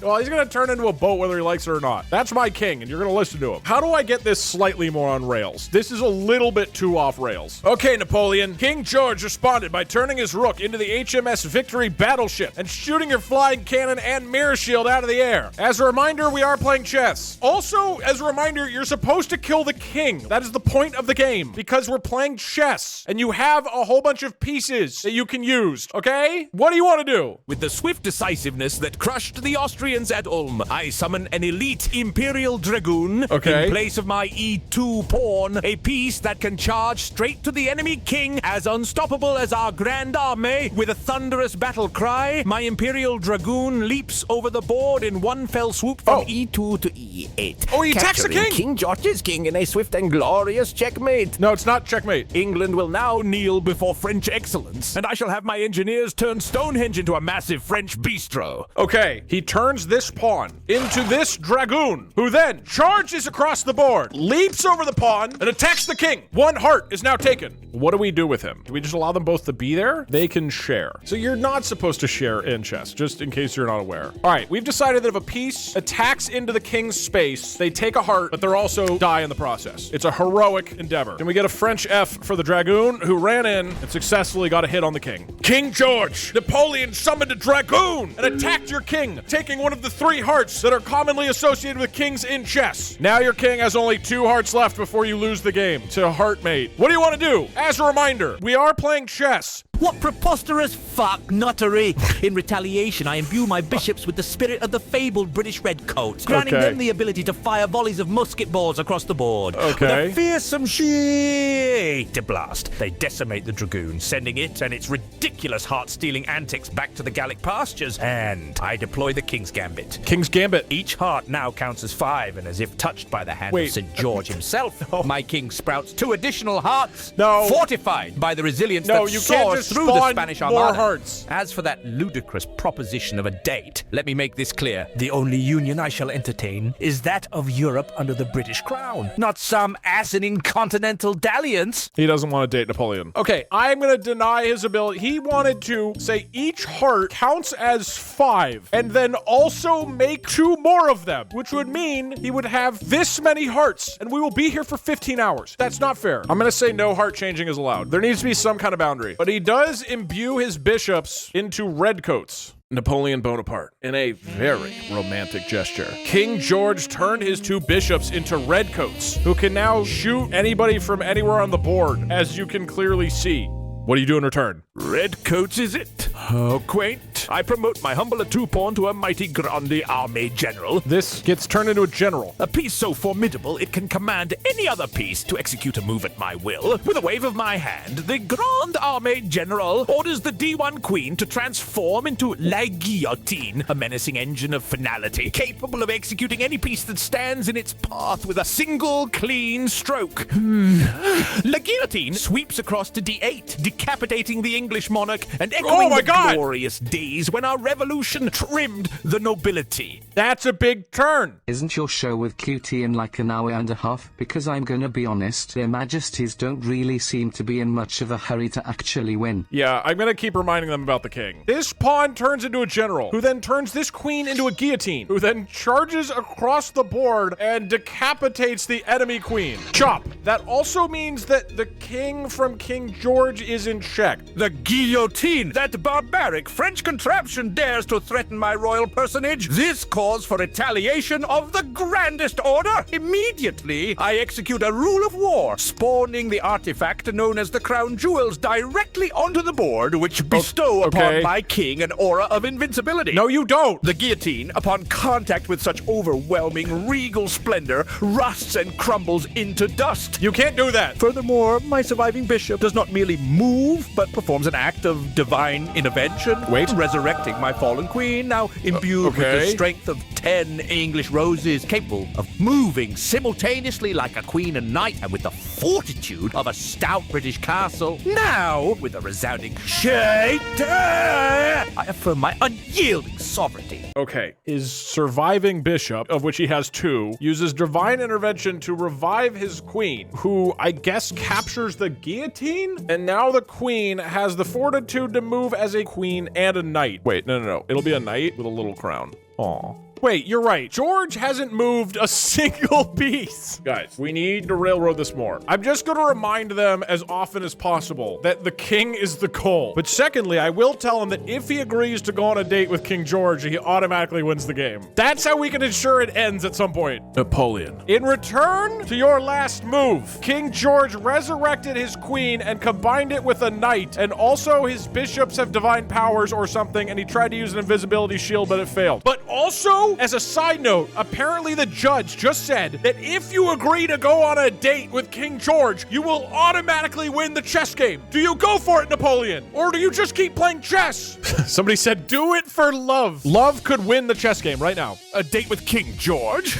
Well, he's gonna turn into a boat whether he likes it or not. That's my king, and you're gonna listen to him. How do I get this slightly more on rails? This is a little bit too off rails. Okay, Napoleon. King George responded by turning his rook into the HMS Victory battleship and shooting your flying cannon and mirror shield out of the air. As a reminder, we are playing chess. Also, as a reminder, you're supposed to kill the king. That is the point of the game, because we're playing chess, and you have a whole bunch of pieces that you can use, okay? What do you want to do? With the swift decisiveness that crushed the Austrians at Ulm, I summon an elite Imperial Dragoon in place of my E2 pawn, a piece that can charge straight to the enemy king, as unstoppable as our Grand Army. With a thunderous battle cry, my Imperial Dragoon leaps over the board in one fell swoop from E2 to E8. Oh, he attacks the king! King George's king in a swift and glorious checkmate. No, it's not checkmate. England will now kneel before French excellence, and I shall have my engineers turn Stonehenge into a massive French bistro. Okay, he turns this pawn into this dragoon, who then charges across the board, leaps over the pawn, and attacks the king. One heart is now taken. What do we do with him? Do we just allow them both to be there? They can share. So you're not supposed to share in chess, just in case you're not aware. All right, we've decided that if a piece attacks into the king's space, they take a heart, but they're also die in the process. It's a heroic endeavor. Can we get a French F for the dragoon, who ran in and successfully got a hit on the king? King George, Napoleon summoned a dragoon and attacked your king, taking one of the 3 hearts that are commonly associated with kings in chess. Now your king has only 2 hearts left before you lose the game to heartmate. What do you want to do? As a reminder, we are playing chess. What preposterous fuck nuttery! In retaliation, I imbue my bishops with the spirit of the fabled British redcoats, granting them the ability to fire volleys of musket balls across the board. With a fearsome shit to blast, they decimate the dragoon, sending it and its ridiculous heart-stealing antics back to the Gallic pastures. And I deploy the King's Gambit. King's Gambit. Each heart now counts as 5, and as if touched by the hand of St. George himself, my king sprouts 2 additional hearts, fortified by the resilience that soars through the Spanish Armada. Hearts. As for that ludicrous proposition of a date, let me make this clear. The only union I shall entertain is that of Europe under the British crown, not some asinine continental dalliance. He doesn't want to date Napoleon. Okay, I'm going to deny his ability. He wanted to say each heart counts as 5, and then also make 2 more of them, which would mean he would have this many hearts, and we will be here for 15 hours. That's not fair. I'm going to say no heart changing is allowed. There needs to be some kind of boundary. But he does imbue his bishops into redcoats. Napoleon Bonaparte, in a very romantic gesture. King George turned his 2 bishops into redcoats, who can now shoot anybody from anywhere on the board, as you can clearly see. What do you do in return? Redcoats, is it? How quaint. I promote my humble two-pawn to a mighty grande army general. This gets turned into a general. A piece so formidable it can command any other piece to execute a move at my will. With a wave of my hand, the Grande Armée General orders the D1 Queen to transform into La Guillotine, a menacing engine of finality, capable of executing any piece that stands in its path with a single clean stroke. La Guillotine sweeps across to D8, decapitating the English monarch and echoing glorious days when our revolution trimmed the nobility. That's a big turn. Isn't your show with QT in like an hour and a half? Because I'm gonna be honest, their majesties don't really seem to be in much of a hurry to actually win. Yeah, I'm gonna keep reminding them about the king. This pawn turns into a general, who then turns this queen into a guillotine, who then charges across the board and decapitates the enemy queen. Chop. That also means that the king from King George is in check. The guillotine! That barbaric French contraption dares to threaten my royal personage. This calls for retaliation of the grandest order. Immediately, I execute a rule of war, spawning the artifact known as the crown jewels directly onto the board, which bestow upon my king an aura of invincibility. No, you don't! The guillotine, upon contact with such overwhelming regal splendor, rusts and crumbles into dust. You can't do that! Furthermore, my surviving bishop does not merely move, but performs an act of divine intervention, resurrecting my fallen queen, now imbued with the strength of 10 English roses, capable of moving simultaneously like a queen and knight, and with the fortitude of a stout British castle. Now, with a resounding Shattering, I affirm my unyielding sovereignty. Okay, his surviving bishop, of which he has 2, uses divine intervention to revive his queen, who I guess captures the guillotine? And now the queen has the fortitude to move as a queen and a knight. Wait, no. It'll be a knight with a little crown. Aw. Wait, you're right. George hasn't moved a single piece. Guys, we need to railroad this more. I'm just going to remind them as often as possible that the king is the goal. But secondly, I will tell him that if he agrees to go on a date with King George, he automatically wins the game. That's how we can ensure it ends at some point. Napoleon. In return to your last move, King George resurrected his queen and combined it with a knight, and also his bishops have divine powers or something, and he tried to use an invisibility shield, but it failed. But also, as a side note, apparently the judge just said that if you agree to go on a date with King George, you will automatically win the chess game. Do you go for it, Napoleon? Or do you just keep playing chess? Somebody said, do it for love. Love could win the chess game right now. A date with King George?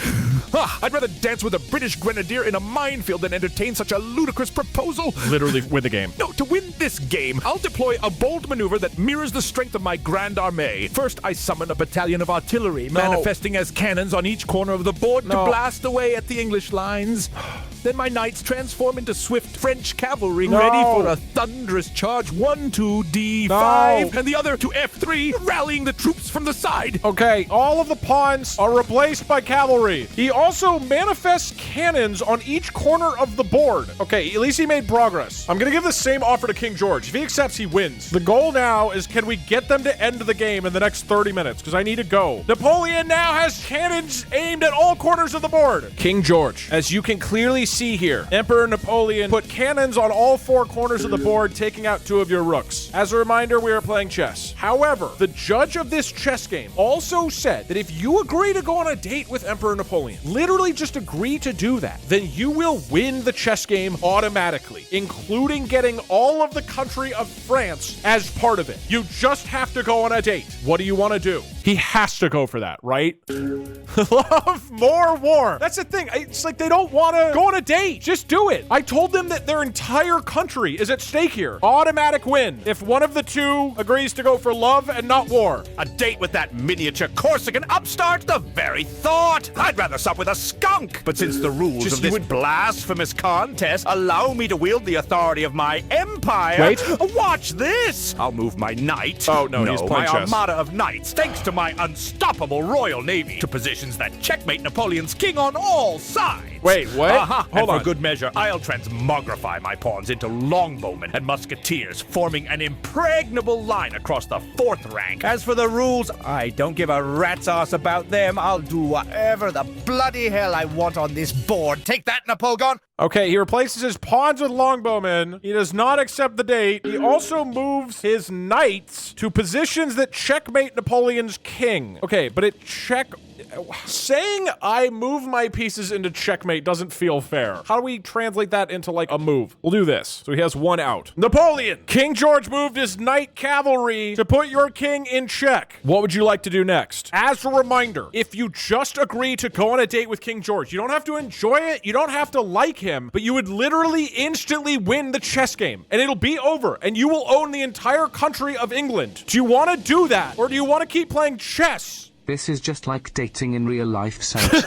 I'd rather dance with a British grenadier in a minefield than entertain such a ludicrous proposal. Literally win the game. No, to win this game, I'll deploy a bold maneuver that mirrors the strength of my Grand Armée. First, I summon a battalion of artillery, manifesting as cannons on each corner of the board to blast away at the English lines. Then my knights transform into swift French cavalry, ready for a thunderous charge. 1 to D5, and the other to F3, rallying the troops from the side. Okay, all of the pawns are replaced by cavalry. He also manifests cannons on each corner of the board. Okay, at least he made progress. I'm gonna give the same offer to King George. If he accepts, he wins. The goal now is, can we get them to end the game in the next 30 minutes? Because I need to go. Napoleon now has cannons aimed at all corners of the board. King George, as you can clearly see here, Emperor Napoleon put cannons on all 4 corners of the board, taking out 2 of your rooks. As a reminder, we are playing chess. However, the judge of this chess game also said that if you agree to go on a date with Emperor Napoleon, literally just agree to do that, then you will win the chess game automatically, including getting all of the country of France as part of it. You just have to go on a date. What do you want to do? He has to go for that, right? Love more war. That's the thing. It's like they don't want to go on a date. Just do it. I told them that their entire country is at stake here. Automatic win if one of the 2 agrees to go for love and not war. A date with that miniature Corsican upstart? The very thought! I'd rather sup with a skunk! But since the rules of this blasphemous contest allow me to wield the authority of my empire... Wait. Watch this! I'll move my knight... Oh, no, he's playing my chess. armada of knights, thanks to my unstoppable royal navy, to positions that checkmate Napoleon's king on all sides. Wait, what? Hold on. For good measure, I'll transmogrify my pawns into longbowmen and musketeers, forming an impregnable line across the 4th rank. As for the rules, I don't give a rat's ass about them. I'll do whatever the bloody hell I want on this board. Take that, Napoleon! Okay, he replaces his pawns with longbowmen. He does not accept the date. He also moves his knights to positions that checkmate Napoleon's king. Okay, but saying I move my pieces into checkmate doesn't feel fair. How do we translate that into like a move? We'll do this. So he has 1 out. Napoleon! King George moved his knight cavalry to put your king in check. What would you like to do next? As a reminder, if you just agree to go on a date with King George, you don't have to enjoy it, you don't have to like him, but you would literally instantly win the chess game, and it'll be over, and you will own the entire country of England. Do you want to do that, or do you want to keep playing chess? This is just like dating in real life, Sage.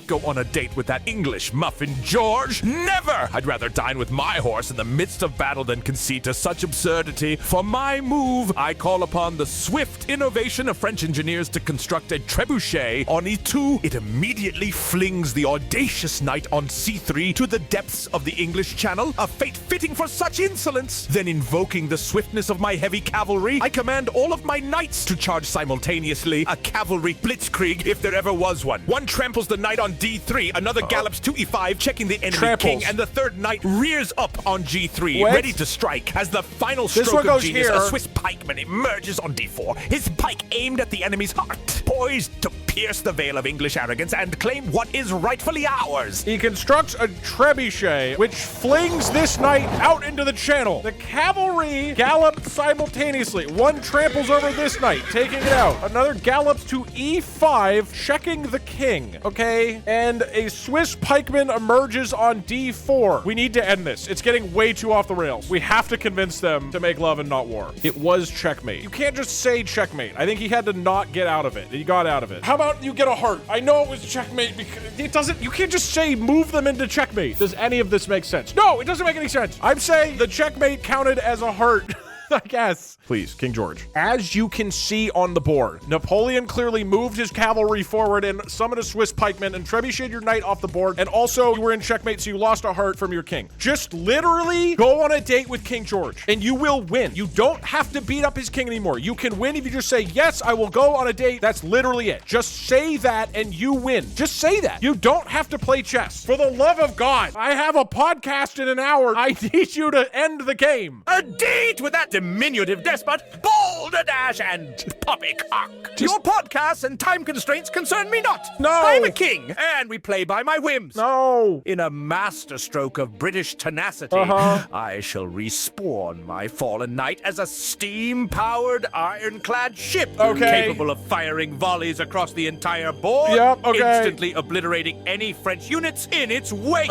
Go on a date with that English muffin, George? Never! I'd rather dine with my horse in the midst of battle than concede to such absurdity. For my move, I call upon the swift innovation of French engineers to construct a trebuchet on E2. It immediately flings the audacious knight on C3 to the depths of the English Channel, a fate fitting for such insolence. Then, invoking the swiftness of my heavy cavalry, I command all of my knights to charge simultaneously, a cavalry blitzkrieg if there ever was one. One tramples the knight on d3. Another gallops to e5, checking the enemy Tramples. king, and the third knight rears up on g3, Wait. ready to strike. As the final This stroke one of goes genius, here. a Swiss pikeman emerges on d4, his pike aimed at the enemy's heart, poised to pierce the veil of English arrogance and claim what is rightfully ours. He constructs a trebuchet, which flings this knight out into the channel. The cavalry gallop simultaneously. One tramples over this knight, taking it out. Another gallops to e5, checking the king. Okay, and a Swiss pikeman emerges on d4. We need to end this. It's getting way too off the rails. We have to convince them to make love and not war. It was checkmate. You can't just say checkmate. I think he had to not get out of it. He got out of it. How about you get a heart? I know it was checkmate because it doesn't, you can't just say move them into checkmate. Does any of this make sense? No, it doesn't make any sense. I'm saying the checkmate counted as a heart. I guess. Please, King George. As you can see on the board, Napoleon clearly moved his cavalry forward and summoned a Swiss pikeman and trebucheted your knight off the board. And also, you were in checkmate, so you lost a heart from your king. Just literally go on a date with King George, and you will win. You don't have to beat up his king anymore. You can win if you just say, yes, I will go on a date. That's literally it. Just say that, and you win. Just say that. You don't have to play chess. For the love of God, I have a podcast in an hour. I need you to end the game. A date with that diminutive despot, balderdash and poppycock. Your podcasts and time constraints concern me not. No. I'm a king, and we play by my whims. No. In a masterstroke of British tenacity, I shall respawn my fallen knight as a steam-powered ironclad ship, capable of firing volleys across the entire board, instantly obliterating any French units in its wake.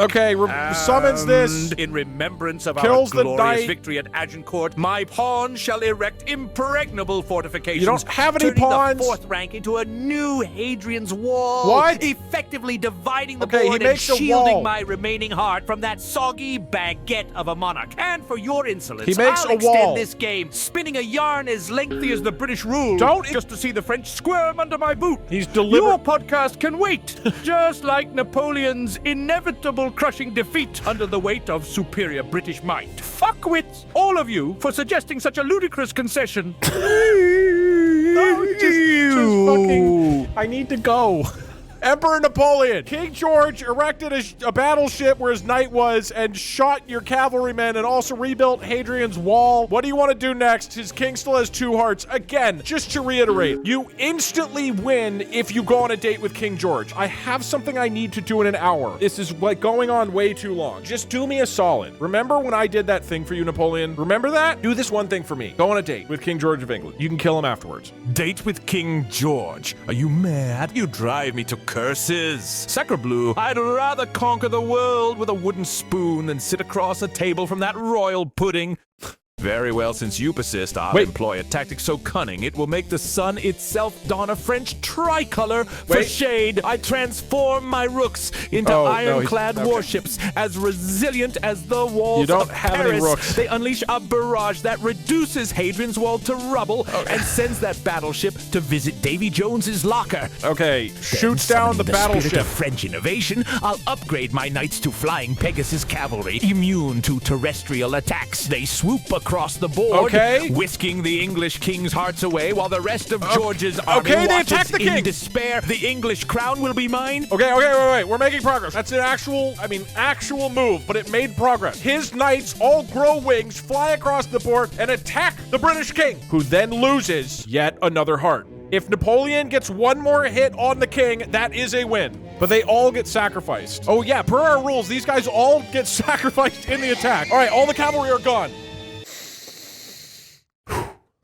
Summons this. In remembrance of Kills our the glorious knight. victory at Agincourt, my pawn shall erect impregnable fortifications. You don't have any turning pawns. the fourth rank into a new Hadrian's Wall. What? Effectively dividing the Okay, he board and makes a shielding wall. my remaining heart from that soggy baguette of a monarch. And for your insolence, He makes I'll a extend wall. this game, spinning a yarn as lengthy as the British rule. Don't- just to see the French squirm under my boot. He's deliberate. Your podcast can wait, just like Napoleon's inevitable crushing defeat under the weight of superior British might. Fuckwits, all of you, for suggesting such a ludicrous concession. No, just fucking. I need to go. Emperor Napoleon. King George erected a battleship where his knight was and shot your cavalrymen and also rebuilt Hadrian's Wall. What do you want to do next? His king still has 2 hearts. Again, just to reiterate, you instantly win if you go on a date with King George. I have something I need to do in an hour. This is like going on way too long. Just do me a solid. Remember when I did that thing for you, Napoleon? Remember that? Do this one thing for me. Go on a date with King George of England. You can kill him afterwards. Date with King George. Are you mad? You drive me to curses. Sacre bleu, I'd rather conquer the world with a wooden spoon than sit across a table from that royal pudding. Very well, since you persist, I'll employ a tactic so cunning it will make the sun itself don a French tricolor for shade. I transform my rooks into ironclad warships as resilient as the walls of Paris. Any rooks. They unleash a barrage that reduces Hadrian's Wall to rubble and sends that battleship to visit Davy Jones's locker. Okay, shoots down the Spirit battleship. of French innovation, I'll upgrade my knights to flying Pegasus cavalry, immune to terrestrial attacks. They swoop across the board, whisking the English king's hearts away while the rest of George's army they watches attack the king. in despair. The English crown will be mine. Okay, wait. We're making progress. That's an actual move, but it made progress. His knights all grow wings, fly across the board, and attack the British king, who then loses yet another heart. If Napoleon gets one more hit on the king, that is a win. But they all get sacrificed. Oh yeah, per our rules, these guys all get sacrificed in the attack. All right, all the cavalry are gone.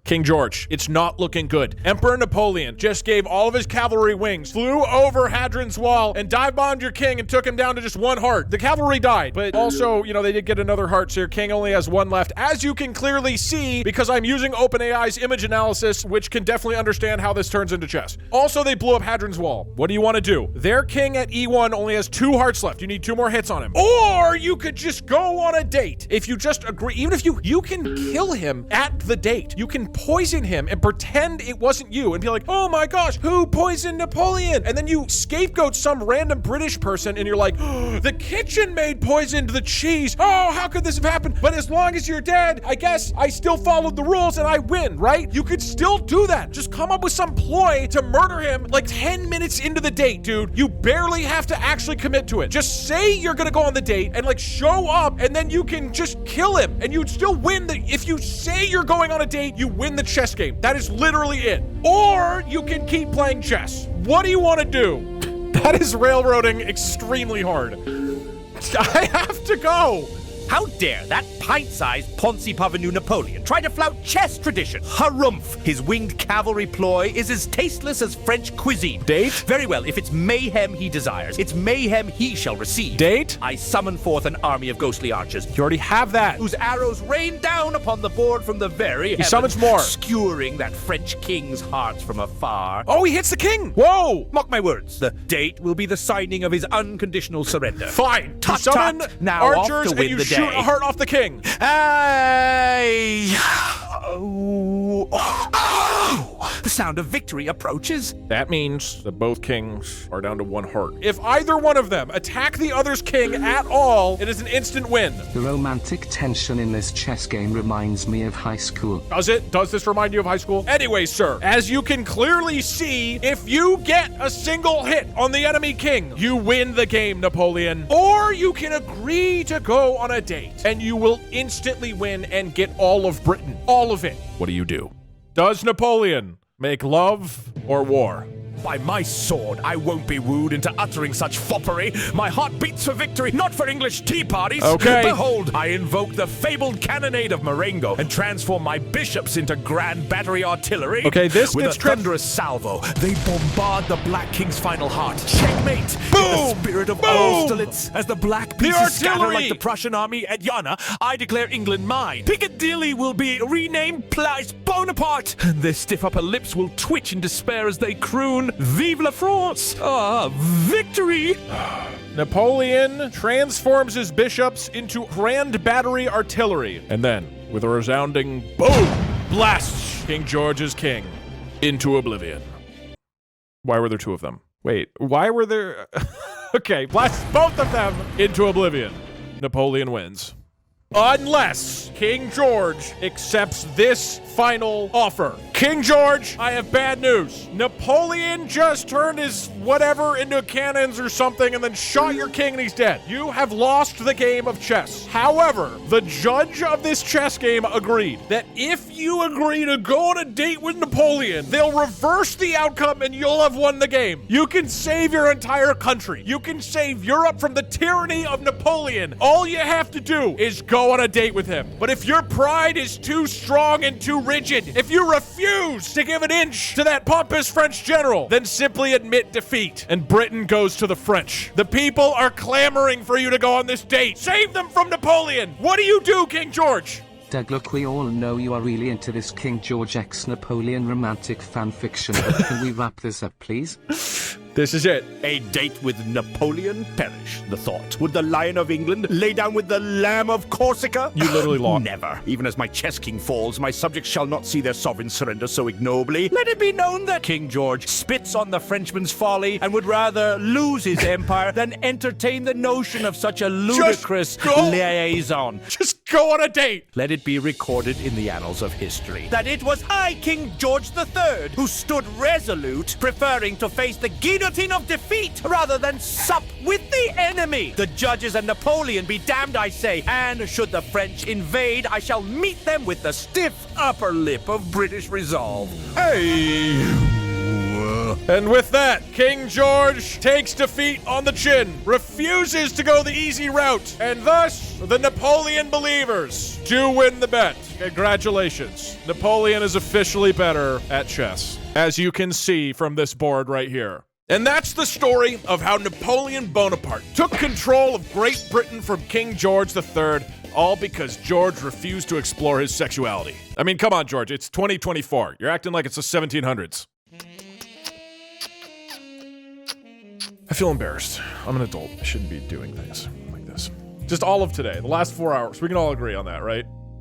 King George, it's not looking good. Emperor Napoleon just gave all of his cavalry wings, flew over Hadrian's Wall, and dive-bombed your king and took him down to just 1 heart. The cavalry died, but also, you know, they did get another heart, so your king only has 1 left. As you can clearly see, because I'm using OpenAI's image analysis, which can definitely understand how this turns into chess. Also, they blew up Hadrian's Wall. What do you want to do? Their king at E1 only has 2 hearts left. You need 2 more hits on him. Or you could just go on a date. If you just agree, even if you can kill him at the date. You can poison him and pretend it wasn't you and be like, oh my gosh, who poisoned Napoleon? And then you scapegoat some random British person and you're like, oh, the kitchen maid poisoned the cheese. Oh, how could this have happened? But as long as you're dead, I guess I still followed the rules and I win, right? You could still do that. Just come up with some ploy to murder him like 10 minutes into the date, dude. You barely have to actually commit to it. Just say you're gonna go on the date and like show up, and then you can just kill him and you'd still win. If you say you're going on a date, you win the chess game. That is literally it. Or you can keep playing chess. What do you want to do? That is railroading extremely hard. I have to go. How dare that pint-sized Ponzi Parvenu Napoleon try to flout chess tradition? Harumph! His winged cavalry ploy is as tasteless as French cuisine. Date? Very well, if it's mayhem he desires, it's mayhem he shall receive. Date? I summon forth an army of ghostly archers. You already have that. Whose arrows rain down upon the board from the very He heavens, summons more. skewering that French king's hearts from afar. Oh, he hits the king. Whoa. Mark my words, the date will be the signing of his unconditional surrender. Fine. Tut, You summon tut. Now off archers to win and you the shoot day. a heart off the king. The sound of victory approaches. That means that both kings are down to one heart. If either one of them attack the other's king at all, it is an instant win. The romantic tension in this chess game reminds me of high school. Does it? Does this remind you of high school? Anyway, sir, as you can clearly see, if you get a single hit on the enemy king, you win the game, Napoleon. Or you can agree to go on a date, and you will instantly win and get all of Britain. All of it. What do? Does Napoleon make love or war? By my sword, I won't be wooed into uttering such foppery. My heart beats for victory, not for English tea parties. Okay. Behold, I invoke the fabled cannonade of Marengo and transform my bishops into grand battery artillery. Okay, this with gets a thunderous salvo, they bombard the Black King's final heart. Checkmate! Boom! In the spirit of Boom! Austerlitz, as the Black pieces scatter artillery! like the Prussian army at Jena, I declare England mine. Piccadilly will be renamed Place Bonaparte, and their stiff upper lips will twitch in despair as they croon, Vive la France! Ah, victory! Napoleon transforms his bishops into grand battery artillery, and then, with a resounding boom, blasts King George's king into oblivion. Why were there two of them? Wait, why were there... Okay, blasts both of them into oblivion. Napoleon wins. Unless King George accepts this final offer. King George, I have bad news. Napoleon just turned his whatever into cannons or something and then shot your king and he's dead. You have lost the game of chess. However, the judge of this chess game agreed that if you agree to go on a date with Napoleon, they'll reverse the outcome and you'll have won the game. You can save your entire country. You can save Europe from the tyranny of Napoleon. All you have to do is go on a date with him. But if your pride is too strong and too rigid, if you refuse to give an inch to that pompous French general, then simply admit defeat and Britain goes to the French. The people are clamoring for you to go on this date. Save them from Napoleon. What do you do, King George? Doug, look, we all know you are really into this King George X Napoleon romantic fanfiction, but can we wrap this up, please? This is it. A date with Napoleon? Perish the thought. Would the Lion of England lay down with the Lamb of Corsica? You literally lost. Never. Even as my chess king falls, my subjects shall not see their sovereign surrender so ignobly. Let it be known that King George spits on the Frenchman's folly and would rather lose his empire than entertain the notion of such a ludicrous liaison. Just go on a date. Let it be recorded in the annals of history that it was I, King George III, who stood resolute, preferring to face the guillotine of defeat rather than sup with the enemy. The judges and Napoleon be damned, I say, and should the French invade, I shall meet them with the stiff upper lip of British resolve. Hey! And with that, King George takes defeat on the chin, refuses to go the easy route, and thus, the Napoleon believers do win the bet. Congratulations. Napoleon is officially better at chess, as you can see from this board right here. And that's the story of how Napoleon Bonaparte took control of Great Britain from King George III, all because George refused to explore his sexuality. I mean, come on, George, it's 2024. You're acting like it's the 1700s. I feel embarrassed. I'm an adult. I shouldn't be doing things like this. Just all of today, the last 4 hours. We can all agree on that, right?